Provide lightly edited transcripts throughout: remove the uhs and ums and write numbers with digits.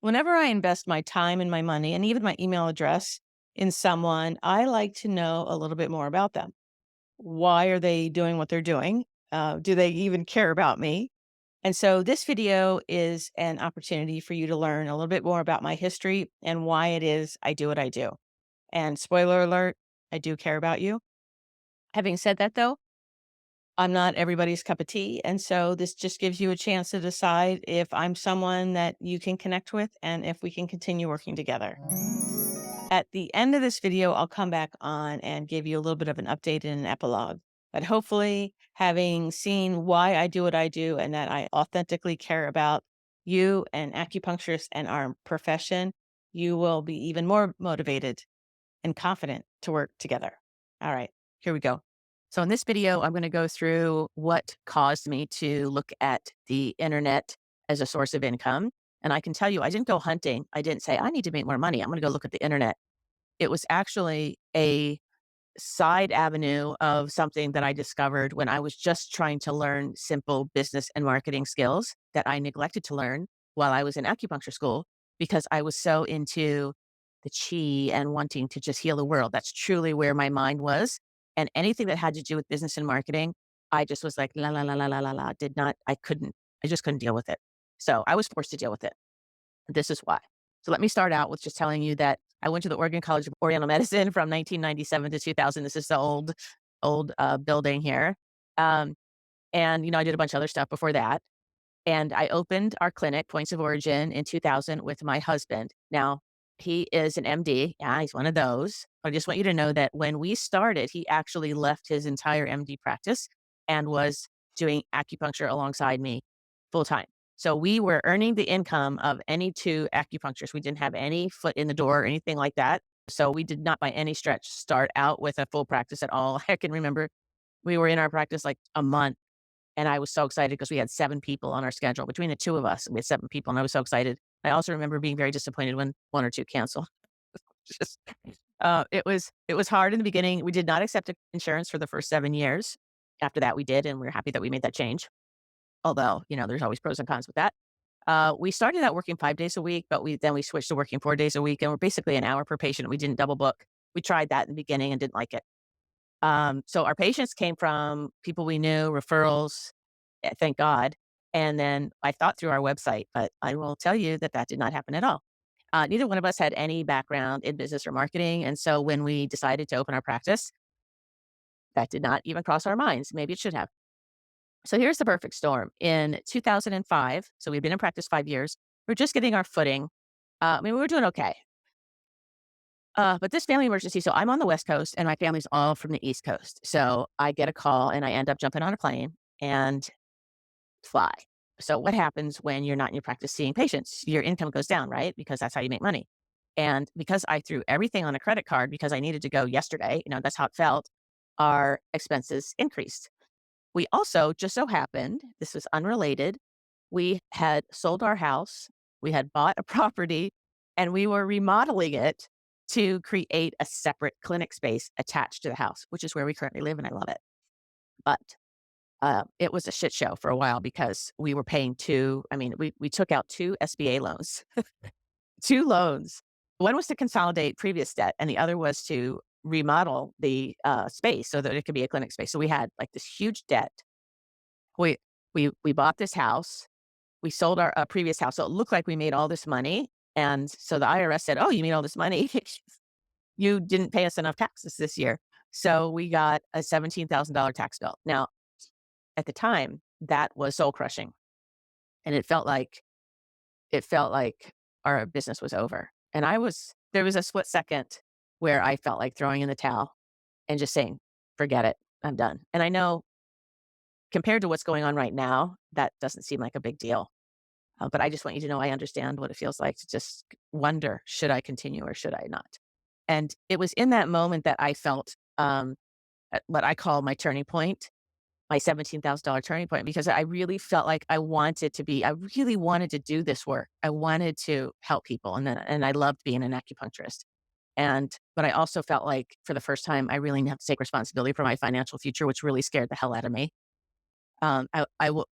Whenever I invest my time and my money and even my email address in someone, I like to know a little bit more about them. Why are they doing what they're doing? Do they even care about me? And so this video is an opportunity for you to learn a little bit more about my history and why it is I do what I do. And spoiler alert, I do care about you. Having said that, though, I'm not everybody's cup of tea. And so this just gives you a chance to decide if I'm someone that you can connect with and if we can continue working together. At the end of this video, I'll come back on and give you a little bit of an update and an epilogue. But hopefully, having seen why I do what I do and that I authentically care about you and acupuncturists and our profession, you will be even more motivated and confident to work together. All right, here we go. So in this video, I'm going to go through what caused me to look at the internet as a source of income. And I can tell you, I didn't go hunting. I didn't say, I need to make more money. I'm going to go look at the internet. It was actually a side avenue of something that I discovered when I was just trying to learn simple business and marketing skills that I neglected to learn while I was in acupuncture school because I was so into the chi and wanting to just heal the world. That's truly where my mind was. And anything that had to do with business and marketing, I just was like, la, la, la, la, la, la, la, did not, I just couldn't deal with it. So I was forced to deal with it. This is why. So let me start out with just telling you that I went to the Oregon College of Oriental Medicine from 1997 to 2000. This is the old building here. Um, and, I did a bunch of other stuff before that. And I opened our clinic, Points of Origin, in 2000 with my husband. Now, he is an MD. Yeah, he's one of those. I just want you to know that when we started, he actually left his entire MD practice and was doing acupuncture alongside me full time. So we were earning the income of any two acupuncturists. We didn't have any foot in the door or anything like that. So we did not by any stretch start out with a full practice at all. I can remember we were in our practice like a month and I was so excited because we had 7 people on our schedule. Between the 2 of us, we had 7 people, and I was so excited. I also remember being very disappointed when 1 or 2 canceled. Just, it was hard in the beginning. We did not accept insurance for the first 7 years. After that, we did, and we're happy that we made that change. Although, there's always pros and cons with that. We started out working 5 days a week, but we switched to working 4 days a week, and we're basically an hour per patient. We didn't double book. We tried that in the beginning and didn't like it. So our patients came from people we knew, referrals, thank God. And then I thought through our website, but I will tell you that that did not happen at all. Neither one of us had any background in business or marketing. And so when we decided to open our practice, that did not even cross our minds. Maybe it should have. So here's the perfect storm. In 2005, so we've been in practice 5 years, we're just getting our footing. We were doing okay. But this family emergency, so I'm on the West Coast and my family's all from the East Coast. So I get a call and I end up jumping on a plane and fly. So what happens when you're not in your practice seeing patients? Your income goes down, right? Because that's how you make money. And because I threw everything on a credit card because I needed to go yesterday, that's how it felt, our expenses increased. We also just so happened, this was unrelated, we had sold our house, we had bought a property, and we were remodeling it to create a separate clinic space attached to the house, which is where we currently live, and I love it. But it was a shit show for a while because we were paying we took out 2 SBA loans, 2 loans. One was to consolidate previous debt, and the other was to remodel the space so that it could be a clinic space. So we had like this huge debt. We we bought this house. We sold our previous house, so it looked like we made all this money. And so the IRS said, "Oh, you made all this money. You didn't pay us enough taxes this year." So we got a $17,000 tax bill. Now, at the time, that was soul crushing, and it felt like our business was over. And there was a split second where I felt like throwing in the towel and just saying, "Forget it. I'm done." And I know compared to what's going on right now, that doesn't seem like a big deal. But I just want you to know I understand what it feels like to just wonder, should I continue or should I not? And it was in that moment that I felt what I call my turning point, my $17,000 turning point, because I really felt like I really wanted to do this work. I wanted to help people. And I loved being an acupuncturist. But I also felt like for the first time, I really have to take responsibility for my financial future, which really scared the hell out of me.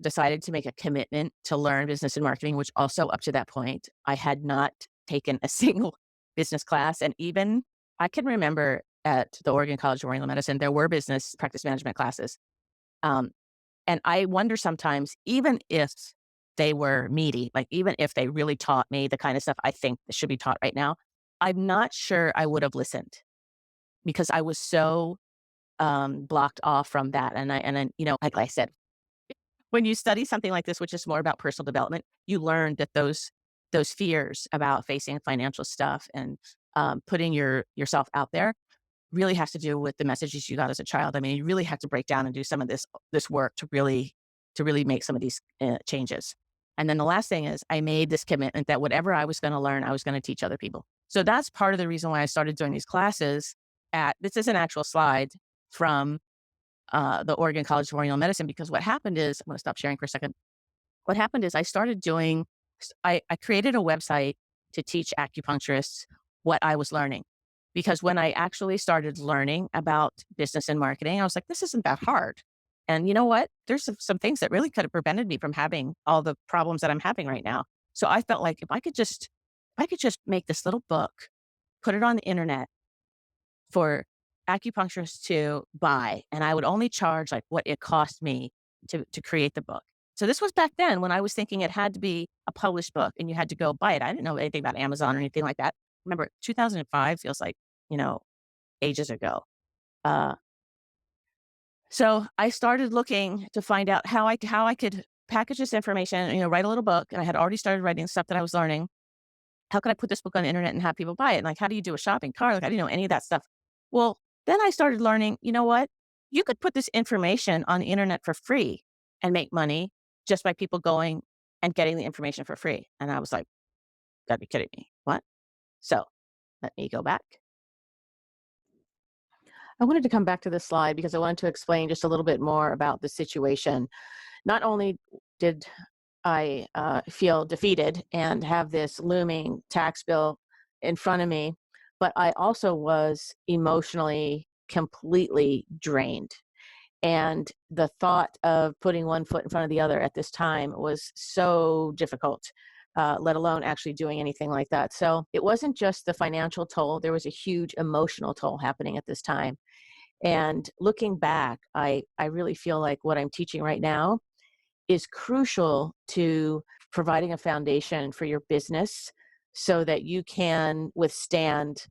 decided to make a commitment to learn business and marketing, which also up to that point, I had not taken a single business class. And even I can remember at the Oregon College of Oriental Medicine, there were business practice management classes. Um, and I wonder sometimes, even if they were meaty, like even if they really taught me the kind of stuff I think should be taught right now, I'm not sure I would have listened because I was so blocked off from that. And like I said, when you study something like this, which is more about personal development, you learn that those fears about facing financial stuff and putting yourself out there really has to do with the messages you got as a child. I mean, you really have to break down and do some of this work to really make some of these changes. And then the last thing is I made this commitment that whatever I was going to learn, I was going to teach other people. So that's part of the reason why I started doing these classes this is an actual slide from the Oregon College of Oriental Medicine, because what happened is, I'm going to stop sharing for a second. What happened is I created a website to teach acupuncturists what I was learning. Because when I actually started learning about business and marketing, I was like, this isn't that hard. And you know what? There's some things that really could have prevented me from having all the problems that I'm having right now. So I felt like if I could just make this little book, put it on the internet for acupuncturists to buy, and I would only charge like what it cost me to create the book. So this was back then when I was thinking it had to be a published book and you had to go buy it. I didn't know anything about Amazon or anything like that. Remember, 2005 feels like, you know, ages ago. Uh, so I started looking to find out how I could package this information, write a little book. And I had already started writing stuff that I was learning. How can I put this book on the internet and have people buy it? And like, how do you do a shopping cart? Like, I didn't know any of that stuff. Well, then I started learning, you know what? You could put this information on the internet for free and make money just by people going and getting the information for free. And I was like, gotta be kidding me. What? So let me go back. I wanted to come back to this slide because I wanted to explain just a little bit more about the situation. Not only did I feel defeated and have this looming tax bill in front of me, but I also was emotionally completely drained. And the thought of putting one foot in front of the other at this time was so difficult, let alone actually doing anything like that. So it wasn't just the financial toll, there was a huge emotional toll happening at this time. And looking back, I really feel like what I'm teaching right now is crucial to providing a foundation for your business so that you can withstand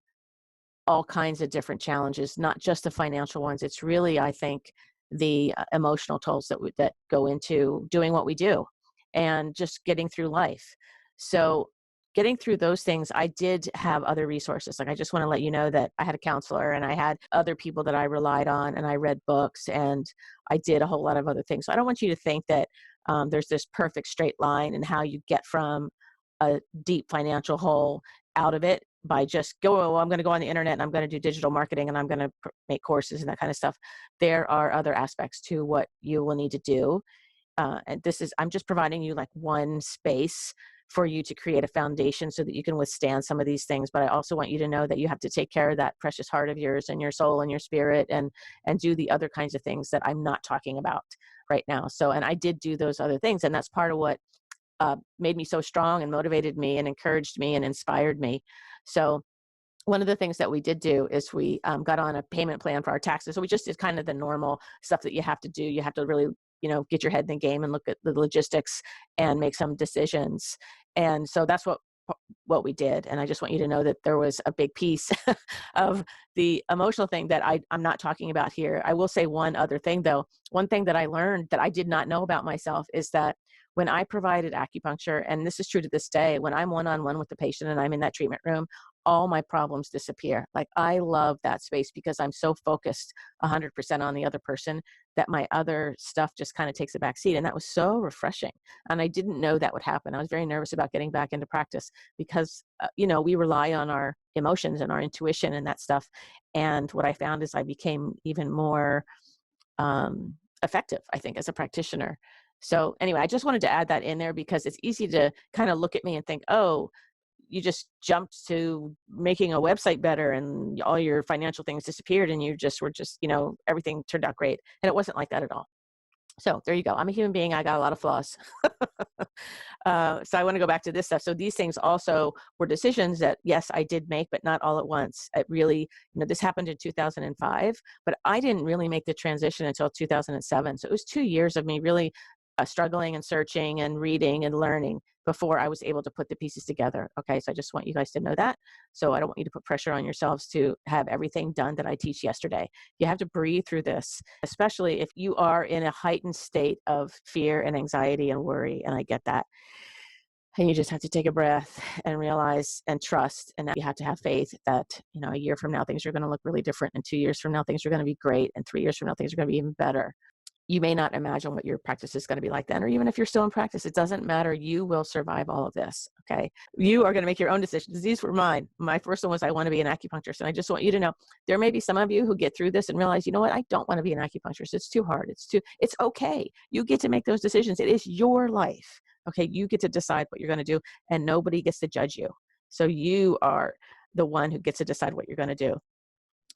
all kinds of different challenges, not just the financial ones. It's really, I think, the emotional tolls that go into doing what we do and just getting through life. So getting through those things, I did have other resources. Like, I just want to let you know that I had a counselor and I had other people that I relied on, and I read books and I did a whole lot of other things. So I don't want you to think that there's this perfect straight line in how you get from a deep financial hole out of it by just oh, I'm going to go on the internet and I'm going to do digital marketing and I'm going to make courses and that kind of stuff. There are other aspects to what you will need to do. And I'm just providing you like one space for you to create a foundation so that you can withstand some of these things. But I also want you to know that you have to take care of that precious heart of yours and your soul and your spirit, and do the other kinds of things that I'm not talking about right now. So, and I did do those other things. And that's part of what made me so strong and motivated me and encouraged me and inspired me. So one of the things that we did do is we got on a payment plan for our taxes. So we just did kind of the normal stuff that you have to do. You have to really, get your head in the game and look at the logistics and make some decisions. And so that's what we did. And I just want you to know that there was a big piece of the emotional thing that I'm not talking about here. I will say one other thing though. One thing that I learned that I did not know about myself is that when I provided acupuncture, and this is true to this day, when I'm one-on-one with the patient and I'm in that treatment room, all my problems disappear. Like, I love that space because I'm so focused 100% on the other person that my other stuff just kind of takes a back seat. And that was so refreshing. And I didn't know that would happen. I was very nervous about getting back into practice because, we rely on our emotions and our intuition and that stuff. And what I found is I became even more effective, I think, as a practitioner. So anyway, I just wanted to add that in there because it's easy to kind of look at me and think, oh, you just jumped to making a website better and all your financial things disappeared and you just were everything turned out great. And it wasn't like that at all. So there you go. I'm a human being. I got a lot of flaws. So I want to go back to this stuff. So these things also were decisions that, yes, I did make, but not all at once. It really, this happened in 2005, but I didn't really make the transition until 2007. So it was 2 years of me really struggling and searching and reading and learning before I was able to put the pieces together. Okay. So I just want you guys to know that. So I don't want you to put pressure on yourselves to have everything done that I teach yesterday. You have to breathe through this, especially if you are in a heightened state of fear and anxiety and worry. And I get that. And you just have to take a breath and realize and trust. And you have to have faith that, a year from now, things are going to look really different. And 2 years from now, things are going to be great. And 3 years from now, things are going to be even better. You may not imagine what your practice is going to be like then, or even if you're still in practice, it doesn't matter. You will survive all of this. Okay. You are going to make your own decisions. These were mine. My first one was, I want to be an acupuncturist. And I just want you to know, there may be some of you who get through this and realize, you know what? I don't want to be an acupuncturist. It's too hard. It's okay. You get to make those decisions. It is your life. Okay. You get to decide what you're going to do, and nobody gets to judge you. So you are the one who gets to decide what you're going to do.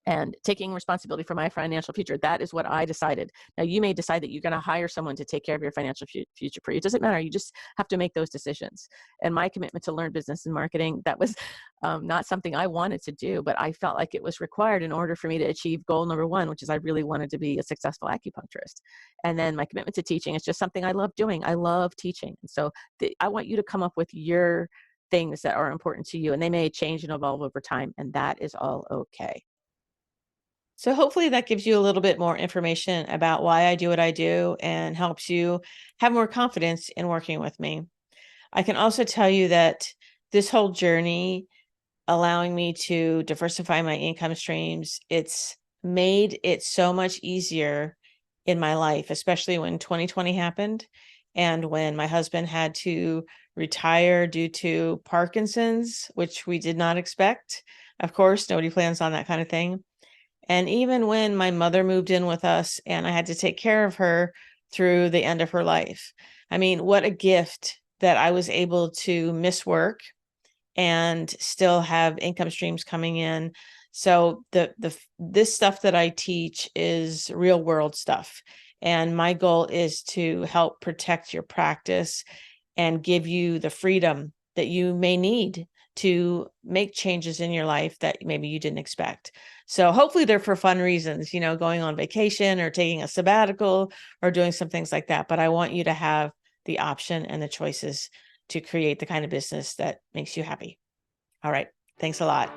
And taking responsibility for my financial future. That is what I decided. Now, you may decide that you're going to hire someone to take care of your financial future for you. It doesn't matter. You just have to make those decisions. And my commitment to learn business and marketing, that was not something I wanted to do, but I felt like it was required in order for me to achieve goal number one, which is I really wanted to be a successful acupuncturist. And then my commitment to teaching is just something I love doing. I love teaching. And so I want you to come up with your things that are important to you, and they may change and evolve over time, and that is all okay. So hopefully that gives you a little bit more information about why I do what I do and helps you have more confidence in working with me. I can also tell you that this whole journey, allowing me to diversify my income streams, it's made it so much easier in my life, especially when 2020 happened and when my husband had to retire due to Parkinson's, which we did not expect. Of course, nobody plans on that kind of thing. And even when my mother moved in with us and I had to take care of her through the end of her life. I mean, what a gift that I was able to miss work and still have income streams coming in. So this stuff that I teach is real world stuff. And my goal is to help protect your practice and give you the freedom that you may need to make changes in your life that maybe you didn't expect. So hopefully they're for fun reasons, going on vacation or taking a sabbatical or doing some things like that. But I want you to have the option and the choices to create the kind of business that makes you happy. All right. Thanks a lot.